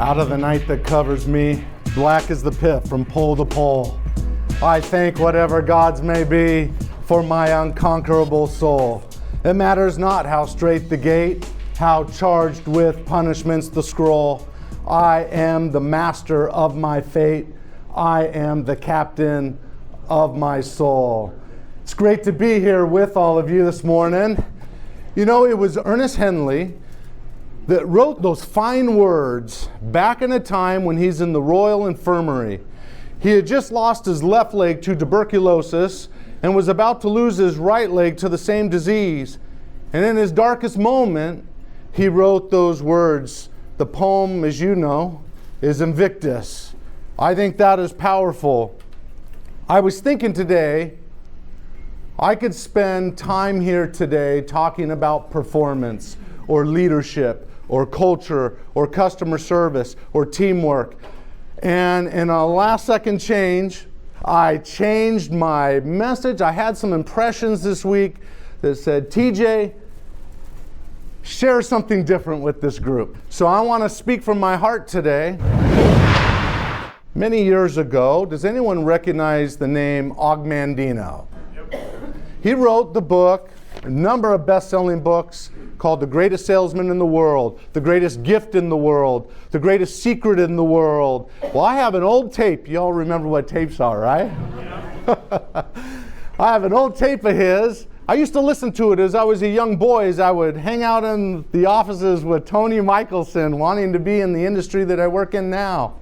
Out of the night that covers me, black is the pit from pole to pole. I thank whatever gods may be for my unconquerable soul. It matters not how straight the gate, how charged with punishments the scroll. I am the master of my fate. I am the captain of my soul. It's great to be here with all of you this morning. You know, it was Ernest Henley that wrote those fine words back in a time when he's in the Royal Infirmary. He had just lost his left leg to tuberculosis and was about to lose his right leg to the same disease. And in his darkest moment, he wrote those words. The poem, as you know, is Invictus. I think that is powerful. I was thinking today, I could spend time here today talking about performance or leadership or culture or customer service or teamwork. And in a last second change, I changed my message. I had some impressions this week that said, TJ, share something different with this group. So I want to speak from my heart today. Many years ago, does anyone recognize the name Ogmandino? He wrote the book, a number of best-selling books called The Greatest Salesman in the World, The Greatest Gift in the World, The Greatest Secret in the World. Well, I have an old tape. You all remember what tapes are, right? Yeah. I have an old tape of his. I used to listen to it as I was a young boy, as I would hang out in the offices with Tony Michelson, wanting to be in the industry that I work in now.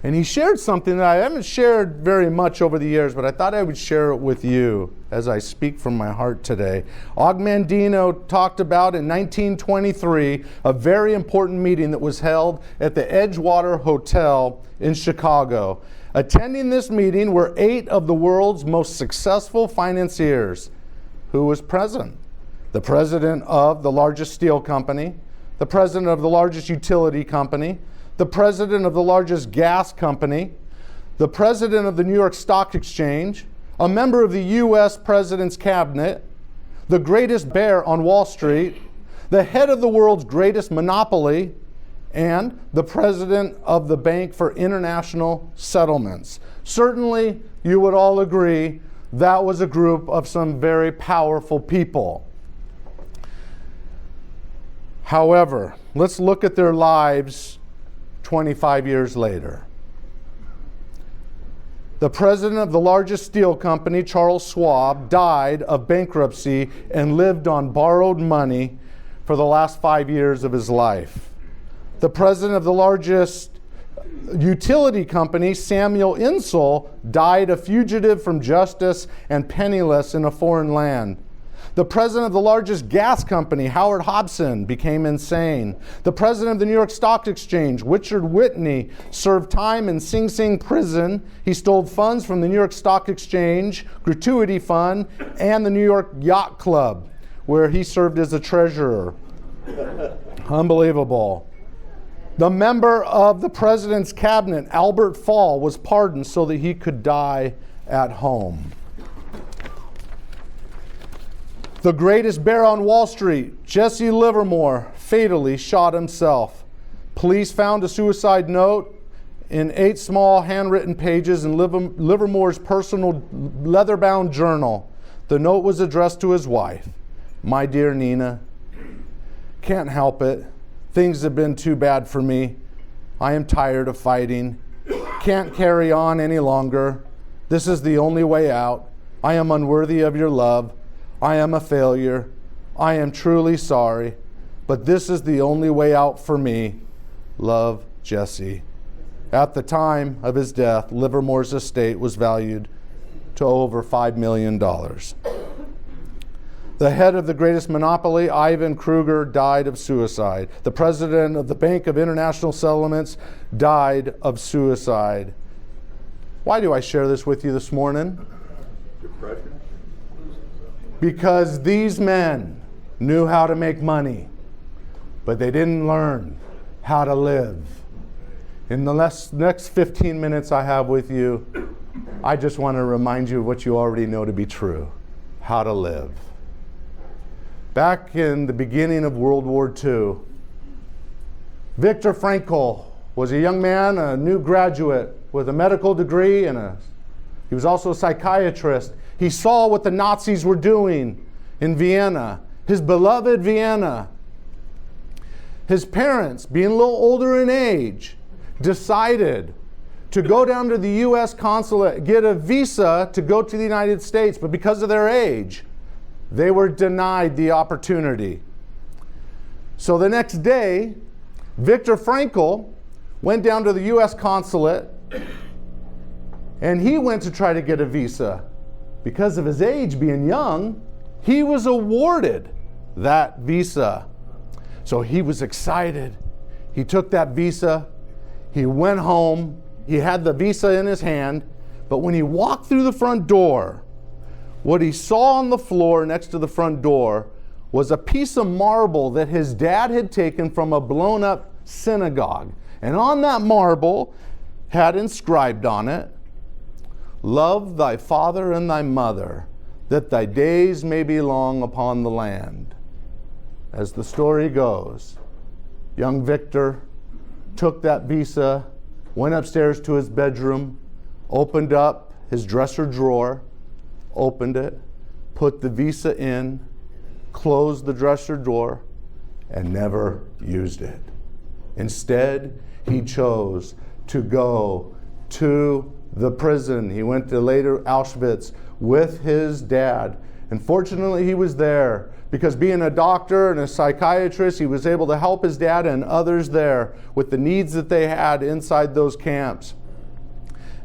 And he shared something that I haven't shared very much over the years, but I thought I would share it with you as I speak from my heart today. Ogmandino talked about in 1923 a very important meeting that was held at the Edgewater Hotel in Chicago. Attending this meeting were 8 of the world's most successful financiers. Who was present? The president of the largest steel company, the president of the largest utility company, the president of the largest gas company, the president of the New York Stock Exchange, a member of the U.S. President's cabinet, the greatest bear on Wall Street, the head of the world's greatest monopoly, and the president of the Bank for International Settlements. Certainly, you would all agree that was a group of some very powerful people. However, let's look at their lives 25 years later. The president of the largest steel company, Charles Schwab, died of bankruptcy and lived on borrowed money for the last 5 years of his life. The president of the largest utility company, Samuel Insull, died a fugitive from justice and penniless in a foreign land. The president of the largest gas company, Howard Hobson, became insane. The president of the New York Stock Exchange, Richard Whitney, served time in Sing Sing prison. He stole funds from the New York Stock Exchange, Gratuity Fund, and the New York Yacht Club, where he served as a treasurer. Unbelievable. The member of the president's cabinet, Albert Fall, was pardoned so that he could die at home. The greatest bear on Wall Street, Jesse Livermore, fatally shot himself. Police found a suicide note in 8 small handwritten pages in Livermore's personal leather-bound journal. The note was addressed to his wife. My dear Nina, can't help it. Things have been too bad for me. I am tired of fighting. Can't carry on any longer. This is the only way out. I am unworthy of your love. I am a failure. I am truly sorry, but this is the only way out for me. Love, Jesse. At the time of his death, Livermore's estate was valued to over $5 million. The head of the greatest monopoly, Ivan Kruger, died of suicide. The president of the Bank of International Settlements died of suicide. Why do I share this with you this morning? Depression. Because these men knew how to make money, but they didn't learn how to live. In the next 15 minutes I have with you, I just want to remind you of what you already know to be true, how to live. Back in the beginning of World War II, Viktor Frankl was a young man, a new graduate with a medical degree, and he was also a psychiatrist. He saw what the Nazis were doing in Vienna, his beloved Vienna. His parents, being a little older in age, decided to go down to the U.S. consulate, get a visa to go to the United States, but because of their age, they were denied the opportunity. So the next day, Viktor Frankl went down to the U.S. consulate, and he went to try to get a visa. Because of his age being young, he was awarded that visa. So he was excited. He took that visa. He went home. He had the visa in his hand. But when he walked through the front door, what he saw on the floor next to the front door was a piece of marble that his dad had taken from a blown up synagogue. And on that marble had inscribed on it, "Love thy father and thy mother, that thy days may be long upon the land." As the story goes, young Victor took that visa, went upstairs to his bedroom, opened up his dresser drawer, opened it, put the visa in, closed the dresser drawer, and never used it. Instead, he chose to go to the prison. He went to later Auschwitz with his dad. And fortunately, he was there because being a doctor and a psychiatrist, he was able to help his dad and others there with the needs that they had inside those camps.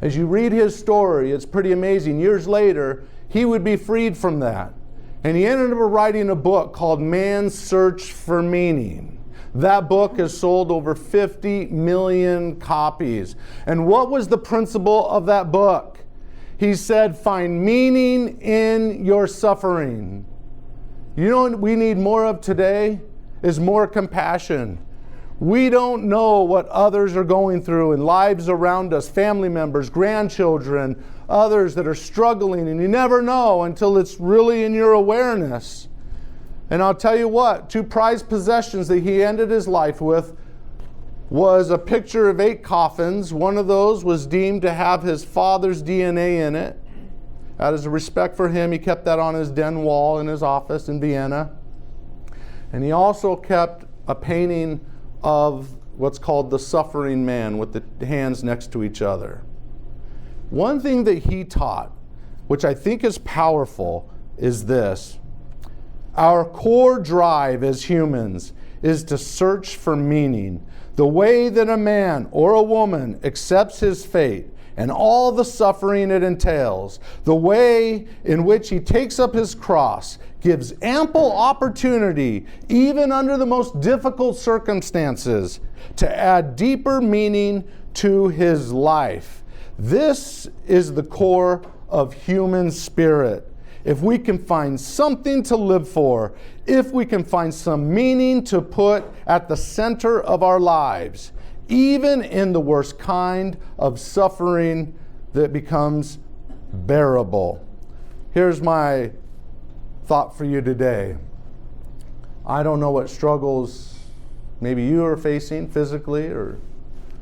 As you read his story, it's pretty amazing. Years later, he would be freed from that. And he ended up writing a book called Man's Search for Meaning. That book has sold over 50 million copies. And what was the principle of that book? He said, find meaning in your suffering. You know what we need more of today is more compassion. We don't know what others are going through in lives around us, family members, grandchildren, others that are struggling, and you never know until it's really in your awareness. And I'll tell you what, 2 prized possessions that he ended his life with was a picture of 8 coffins. One of those was deemed to have his father's DNA in it. Out of respect for him, he kept that on his den wall in his office in Vienna. And he also kept a painting of what's called the suffering man with the hands next to each other. One thing that he taught, which I think is powerful, is this. Our core drive as humans is to search for meaning. The way that a man or a woman accepts his fate and all the suffering it entails, the way in which he takes up his cross, gives ample opportunity, even under the most difficult circumstances, to add deeper meaning to his life. This is the core of human spirit. If we can find something to live for, if we can find some meaning to put at the center of our lives, even in the worst kind of suffering that becomes bearable. Here's my thought for you today. I don't know what struggles maybe you are facing physically or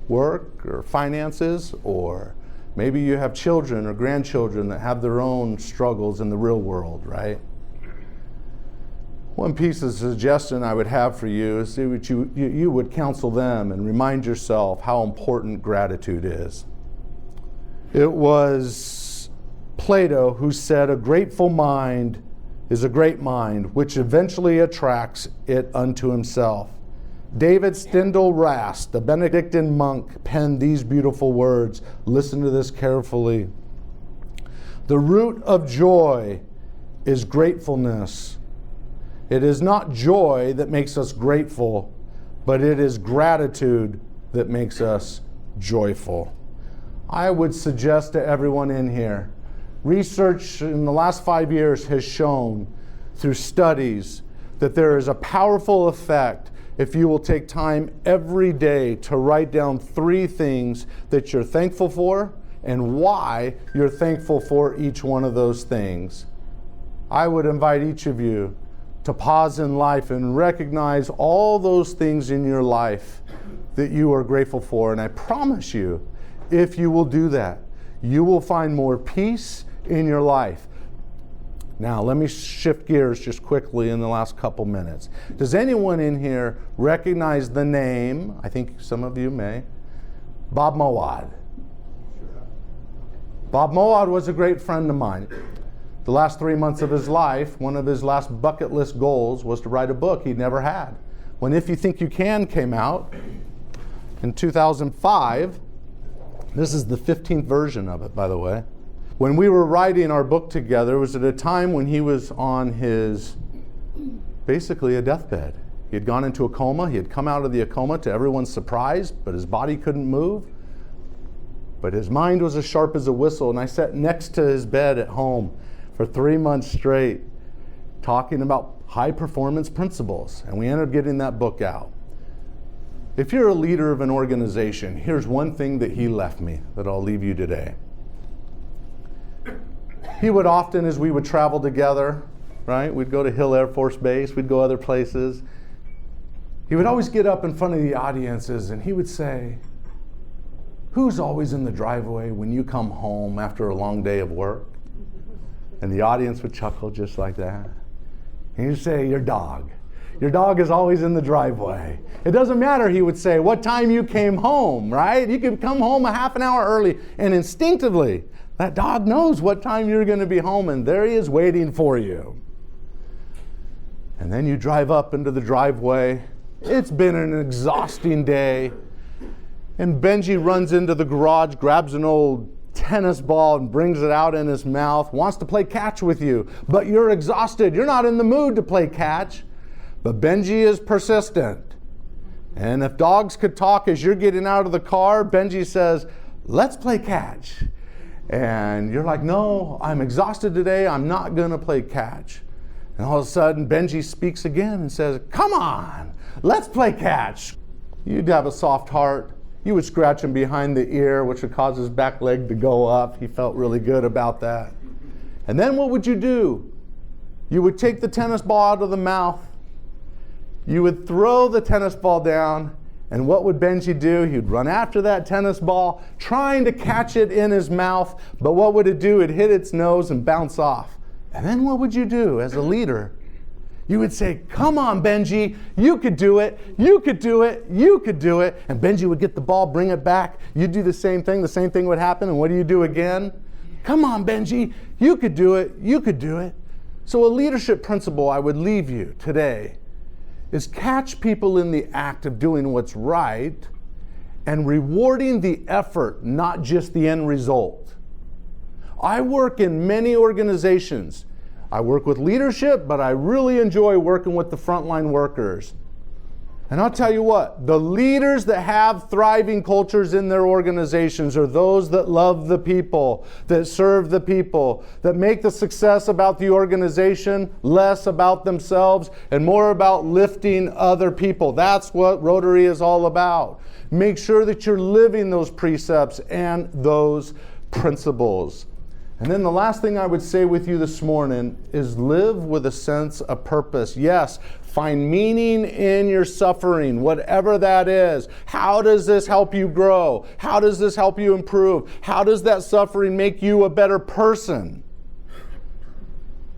work or finances, or maybe you have children or grandchildren that have their own struggles in the real world, right? One piece of suggestion I would have for you is that you would counsel them and remind yourself how important gratitude is. It was Plato who said, "A grateful mind is a great mind, which eventually attracts it unto himself." David Stendhal Rast, the Benedictine monk, penned these beautiful words. Listen to this carefully. "The root of joy is gratefulness. It is not joy that makes us grateful, but it is gratitude that makes us joyful." I would suggest to everyone in here, research in the last 5 years has shown through studies that there is a powerful effect if you will take time every day to write down 3 things that you're thankful for and why you're thankful for each one of those things. I would invite each of you to pause in life and recognize all those things in your life that you are grateful for. And I promise you, if you will do that, you will find more peace in your life. Now, let me shift gears just quickly in the last couple minutes. Does anyone in here recognize the name, I think some of you may, Bob Mowad? Bob Mowad was a great friend of mine. The last 3 months of his life, one of his last bucket list goals was to write a book he'd never had. When If You Think You Can came out in 2005, this is the 15th version of it, by the way. When we were writing our book together, it was at a time when he was on his, basically a deathbed. He had gone into a coma. He had come out of the coma to everyone's surprise, but his body couldn't move. But his mind was as sharp as a whistle, and I sat next to his bed at home for 3 months straight, talking about high performance principles, and we ended up getting that book out. If you're a leader of an organization, here's one thing that he left me that I'll leave you today. He would often, as we would travel together, right, we'd go to Hill Air Force Base, we'd go other places, he would always get up in front of the audiences and he would say, "Who's always in the driveway when you come home after a long day of work?" And the audience would chuckle just like that. And he'd say, "Your dog. Your dog is always in the driveway." It doesn't matter, he would say, what time you came home, right? You could come home a half an hour early, and instinctively, that dog knows what time you're going to be home, and there he is waiting for you. And then you drive up into the driveway. It's been an exhausting day. And Benji runs into the garage, grabs an old tennis ball and brings it out in his mouth, wants to play catch with you, but you're exhausted. You're not in the mood to play catch. But Benji is persistent. And if dogs could talk as you're getting out of the car, Benji says, "Let's play catch." And you're like, "No, I'm exhausted today. I'm not going to play catch." And all of a sudden, Benji speaks again and says, "Come on, let's play catch." You'd have a soft heart. You would scratch him behind the ear, which would cause his back leg to go up. He felt really good about that. And then what would you do? You would take the tennis ball out of the mouth. You would throw the tennis ball down, and what would Benji do? He'd run after that tennis ball, trying to catch it in his mouth, but what would it do? It'd hit its nose and bounce off. And then what would you do as a leader? You would say, "Come on, Benji, you could do it, you could do it, you could do it." And Benji would get the ball, bring it back. You'd do the same thing would happen, and what do you do again? "Come on, Benji, you could do it, you could do it." So a leadership principle I would leave you today is catch people in the act of doing what's right and rewarding the effort, not just the end result. I work in many organizations. I work with leadership, but I really enjoy working with the frontline workers. And I'll tell you what, the leaders that have thriving cultures in their organizations are those that love the people, that serve the people, that make the success about the organization less about themselves and more about lifting other people. That's what Rotary is all about. Make sure that you're living those precepts and those principles. And then the last thing I would say with you this morning is live with a sense of purpose. Yes, find meaning in your suffering, whatever that is. How does this help you grow? How does this help you improve? How does that suffering make you a better person?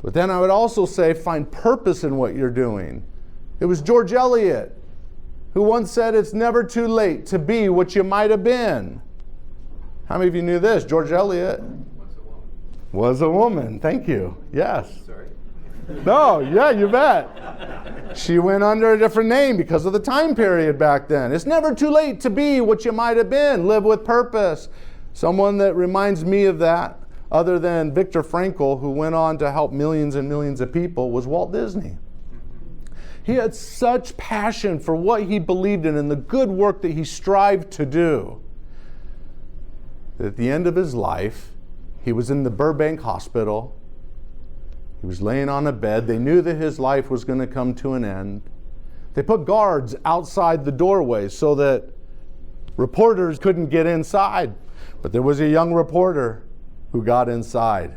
But then I would also say find purpose in what you're doing. It was George Eliot who once said, "It's never too late to be what you might have been." How many of you knew this? George Eliot was a woman. Thank you. Yes. Sorry. No, yeah, you bet. She went under a different name because of the time period back then. It's never too late to be what you might have been. Live with purpose. Someone that reminds me of that, other than Viktor Frankl, who went on to help millions and millions of people, was Walt Disney. He had such passion for what he believed in and the good work that he strived to do, that at the end of his life, he was in the Burbank hospital. He was laying on a bed. They knew that his life was going to come to an end. They put guards outside the doorway so that reporters couldn't get inside. But there was a young reporter who got inside.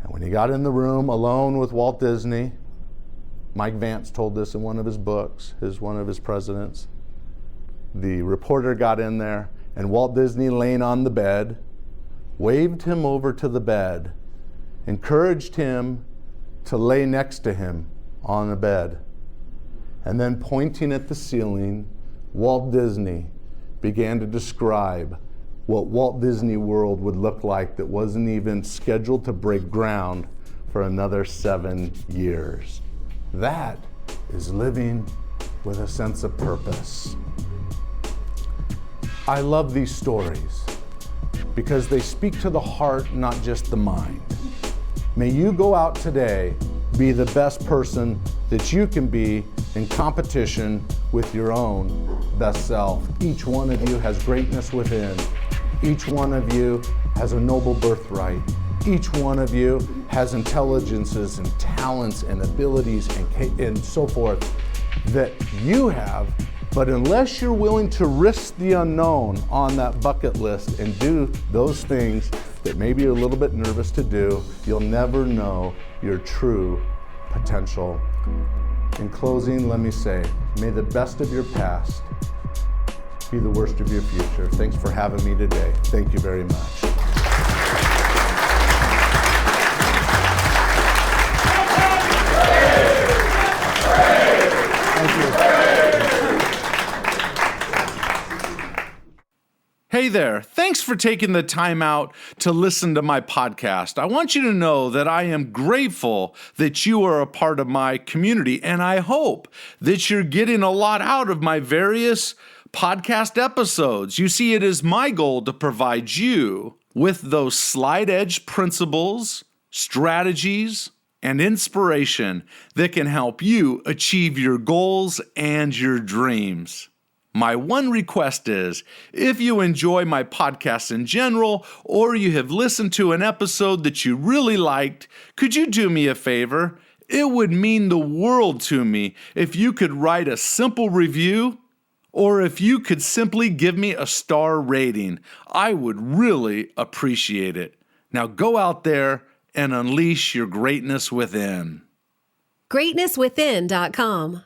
And when he got in the room alone with Walt Disney, Mike Vance told this in one of his books, one of his presidents. The reporter got in there, and Walt Disney, laying on the bed, waved him over to the bed, encouraged him to lay next to him on the bed. And then, pointing at the ceiling, Walt Disney began to describe what Walt Disney World would look like that wasn't even scheduled to break ground for another 7 years. That is living with a sense of purpose. I love these stories because they speak to the heart, not just the mind. May you go out today, be the best person that you can be in competition with your own best self. Each one of you has greatness within. Each one of you has a noble birthright. Each one of you has intelligences and talents and abilities and so forth that you have, but unless you're willing to risk the unknown on that bucket list and do those things that maybe you're a little bit nervous to do, you'll never know your true potential. In closing, let me say, may the best of your past be the worst of your future. Thanks for having me today. Thank you very much. Thank you. Hey there, thanks for taking the time out to listen to my podcast. I want you to know that I am grateful that you are a part of my community, and I hope that you're getting a lot out of my various podcast episodes. You see, it is my goal to provide you with those slide edge principles, strategies, and inspiration that can help you achieve your goals and your dreams. My one request is, if you enjoy my podcast in general, or you have listened to an episode that you really liked, could you do me a favor? It would mean the world to me if you could write a simple review, or if you could simply give me a star rating. I would really appreciate it. Now go out there and unleash your greatness within. GreatnessWithin.com